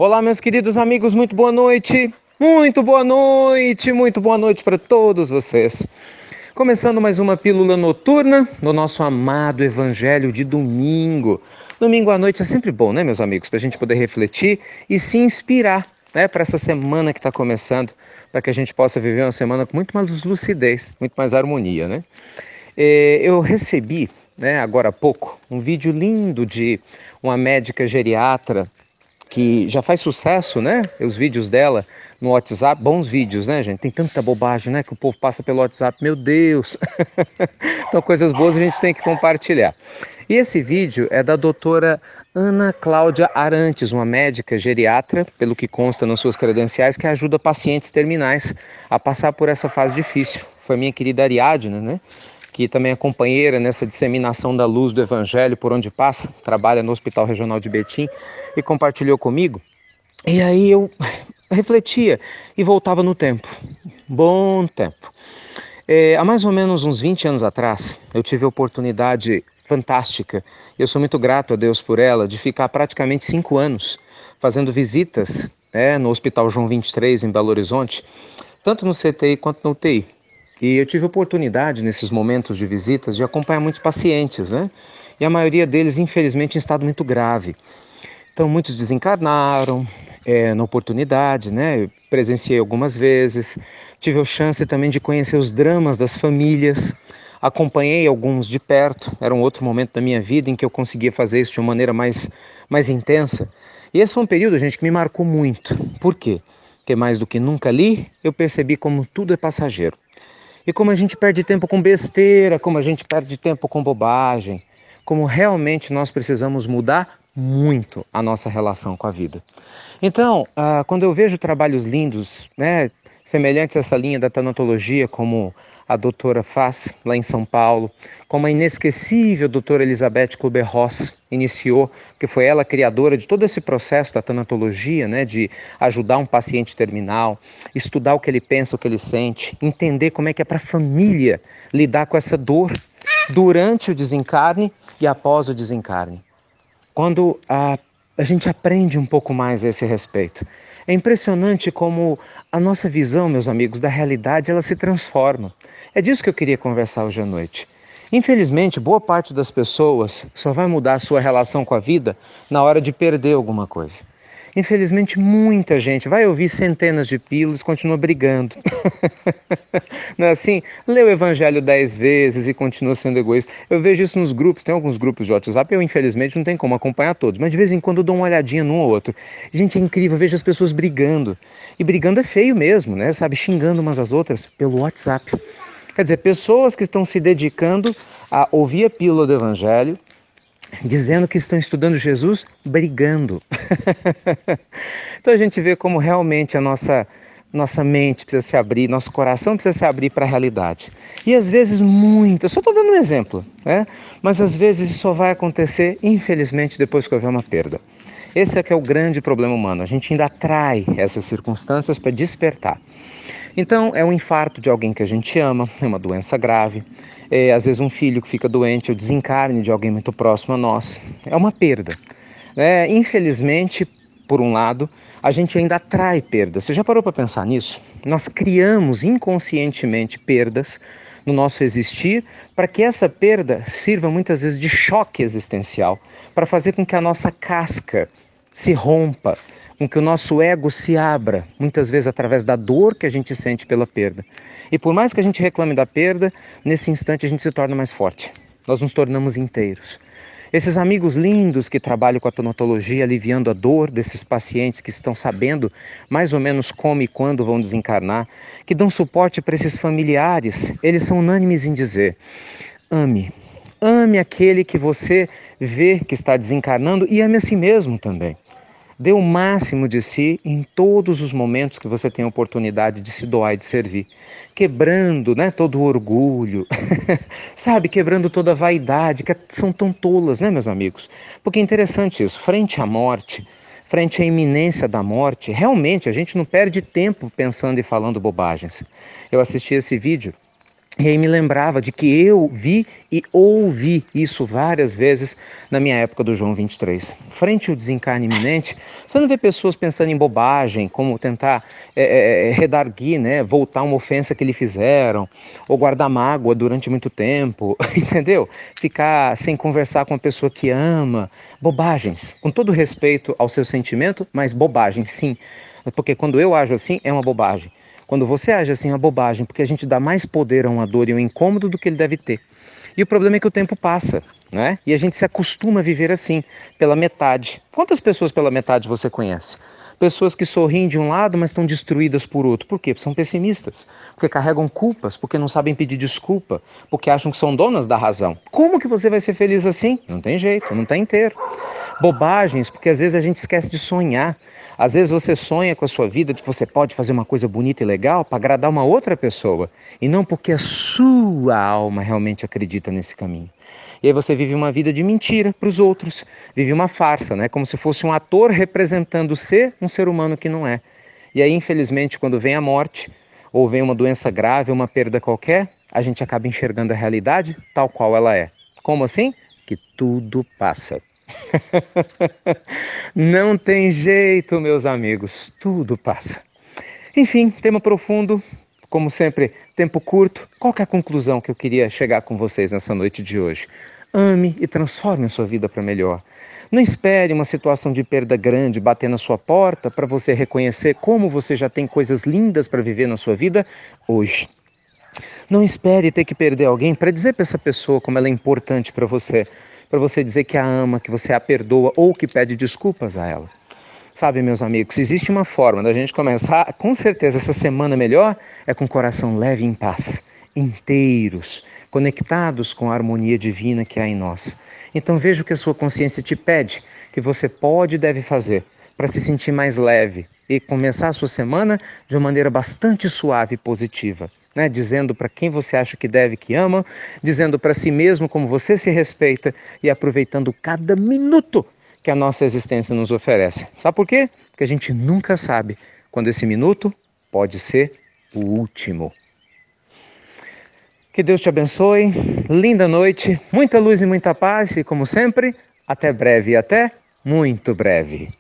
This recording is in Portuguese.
Olá, meus queridos amigos, muito boa noite. Muito boa noite, muito boa noite para todos vocês. Começando mais uma pílula noturna do nosso amado Evangelho de domingo. Domingo à noite é sempre bom, né, meus amigos? Para a gente poder refletir e se inspirar, né, para essa semana que está começando, para que a gente possa viver uma semana com muito mais lucidez, muito mais harmonia, né? Eu recebi, né, agora há pouco, um vídeo lindo de uma médica geriatra que já faz sucesso, né? Os vídeos dela no WhatsApp, bons vídeos, né, gente? Tem tanta bobagem, né, que o povo passa pelo WhatsApp, meu Deus! Então, coisas boas a gente tem que compartilhar. E esse vídeo é da doutora Ana Cláudia Arantes, uma médica geriatra, pelo que consta nas suas credenciais, que ajuda pacientes terminais a passar por essa fase difícil. Foi minha querida Ariadne, né? Que também é companheira nessa disseminação da luz do Evangelho por onde passa, trabalha no Hospital Regional de Betim e compartilhou comigo. E aí eu refletia e voltava no tempo, bom tempo. Há mais ou menos uns 20 anos atrás, eu tive a oportunidade fantástica, e eu sou muito grato a Deus por ela, de ficar praticamente 5 anos fazendo visitas no Hospital João 23, em Belo Horizonte, tanto no CTI quanto no UTI. E eu tive a oportunidade, nesses momentos de visitas, de acompanhar muitos pacientes, né? E a maioria deles, infelizmente, em estado muito grave. Então, muitos desencarnaram na oportunidade, né? Eu presenciei algumas vezes, tive a chance também de conhecer os dramas das famílias, acompanhei alguns de perto, era um outro momento da minha vida em que eu conseguia fazer isso de uma maneira mais intensa. E esse foi um período, gente, que me marcou muito. Por quê? Porque mais do que nunca ali, eu percebi como tudo é passageiro. E como a gente perde tempo com besteira, como a gente perde tempo com bobagem, como realmente nós precisamos mudar muito a nossa relação com a vida. Então, quando eu vejo trabalhos lindos, né, semelhantes a essa linha da tanatologia, como a doutora faz lá em São Paulo, como a inesquecível doutora Elizabeth Kubler-Ross iniciou, que foi ela a criadora de todo esse processo da tanatologia, né, de ajudar um paciente terminal, estudar o que ele pensa, o que ele sente, entender como é que é para a família lidar com essa dor durante o desencarne e após o desencarne. Quando a gente aprende um pouco mais a esse respeito. É impressionante como a nossa visão, meus amigos, da realidade, ela se transforma. É disso que eu queria conversar hoje à noite. Infelizmente, boa parte das pessoas só vai mudar a sua relação com a vida na hora de perder alguma coisa. Infelizmente, muita gente vai ouvir centenas de pílulas e continua brigando. Não é assim? Lê o Evangelho 10 vezes e continua sendo egoísta. Eu vejo isso nos grupos, tem alguns grupos de WhatsApp, eu infelizmente não tenho como acompanhar todos, mas de vez em quando eu dou uma olhadinha num ou outro. Gente, é incrível, eu vejo as pessoas brigando. E brigando é feio mesmo, né? Sabe, xingando umas às outras pelo WhatsApp. Quer dizer, pessoas que estão se dedicando a ouvir a pílula do Evangelho, dizendo que estão estudando Jesus, brigando. Então a gente vê como realmente a nossa mente precisa se abrir, nosso coração precisa se abrir para a realidade. E às vezes muito, eu só estou dando um exemplo, né? Mas às vezes isso só vai acontecer, infelizmente, depois que houver uma perda. Esse é que é o grande problema humano, a gente ainda atrai essas circunstâncias para despertar. Então, é um infarto de alguém que a gente ama, é uma doença grave, às vezes um filho que fica doente, o desencarne de alguém muito próximo a nós, é uma perda. Infelizmente, por um lado, a gente ainda atrai perdas. Você já parou para pensar nisso? Nós criamos inconscientemente perdas no nosso existir para que essa perda sirva muitas vezes de choque existencial, para fazer com que a nossa casca se rompa, com que o nosso ego se abra, muitas vezes através da dor que a gente sente pela perda. E por mais que a gente reclame da perda, nesse instante a gente se torna mais forte. Nós nos tornamos inteiros. Esses amigos lindos que trabalham com a tanatologia, aliviando a dor desses pacientes que estão sabendo mais ou menos como e quando vão desencarnar, que dão suporte para esses familiares, eles são unânimes em dizer: ame. Ame aquele que você vê que está desencarnando e ame a si mesmo também. Dê o máximo de si em todos os momentos que você tem a oportunidade de se doar e de servir. Quebrando, né, todo o orgulho, sabe, quebrando toda a vaidade, que são tão tolas, né, meus amigos? Porque é interessante isso, frente à morte, frente à iminência da morte, realmente a gente não perde tempo pensando e falando bobagens. Eu assisti esse vídeo E aí me lembrava de que eu vi e ouvi isso várias vezes na minha época do João 23. Frente ao desencarne iminente, você não vê pessoas pensando em bobagem, como tentar redarguir, né, voltar uma ofensa que lhe fizeram, ou guardar mágoa durante muito tempo, entendeu? Ficar sem conversar com a pessoa que ama, bobagens, com todo respeito ao seu sentimento, mas bobagem, sim. Porque quando eu ajo assim, é uma bobagem. Quando você age assim, é uma bobagem, porque a gente dá mais poder a uma dor e um incômodo do que ele deve ter. E o problema é que o tempo passa, né? E a gente se acostuma a viver assim, pela metade. Quantas pessoas pela metade você conhece? Pessoas que sorriem de um lado, mas estão destruídas por outro. Por quê? Porque são pessimistas, porque carregam culpas, porque não sabem pedir desculpa, porque acham que são donas da razão. Como que você vai ser feliz assim? Não tem jeito, não está inteiro. Bobagens, porque às vezes a gente esquece de sonhar. Às vezes você sonha com a sua vida de que você pode fazer uma coisa bonita e legal para agradar uma outra pessoa, e não porque a sua alma realmente acredita nesse caminho. E aí você vive uma vida de mentira para os outros, vive uma farsa, né? Como se fosse um ator representando ser um ser humano que não é. E aí, infelizmente, quando vem a morte, ou vem uma doença grave, uma perda qualquer, a gente acaba enxergando a realidade tal qual ela é. Como assim? Que tudo passa. Não tem jeito, meus amigos, tudo passa. Enfim, tema profundo, como sempre, tempo curto. Qual que é a conclusão que eu queria chegar com vocês nessa noite de hoje? Ame e transforme a sua vida para melhor. Não espere uma situação de perda grande bater na sua porta para você reconhecer como você já tem coisas lindas para viver na sua vida hoje. Não espere ter que perder alguém para dizer para essa pessoa como ela é importante para você dizer que a ama, que você a perdoa ou que pede desculpas a ela. Sabe, meus amigos, se existe uma forma da gente começar, com certeza, essa semana melhor, é com o coração leve e em paz, inteiros, conectados com a harmonia divina que há em nós. Então veja o que a sua consciência te pede, que você pode e deve fazer, para se sentir mais leve e começar a sua semana de uma maneira bastante suave e positiva. Né? Dizendo para quem você acha que deve, que ama, dizendo para si mesmo como você se respeita e aproveitando cada minuto que a nossa existência nos oferece. Sabe por quê? Porque a gente nunca sabe quando esse minuto pode ser o último. Que Deus te abençoe, linda noite, muita luz e muita paz e, como sempre, até breve e até muito breve.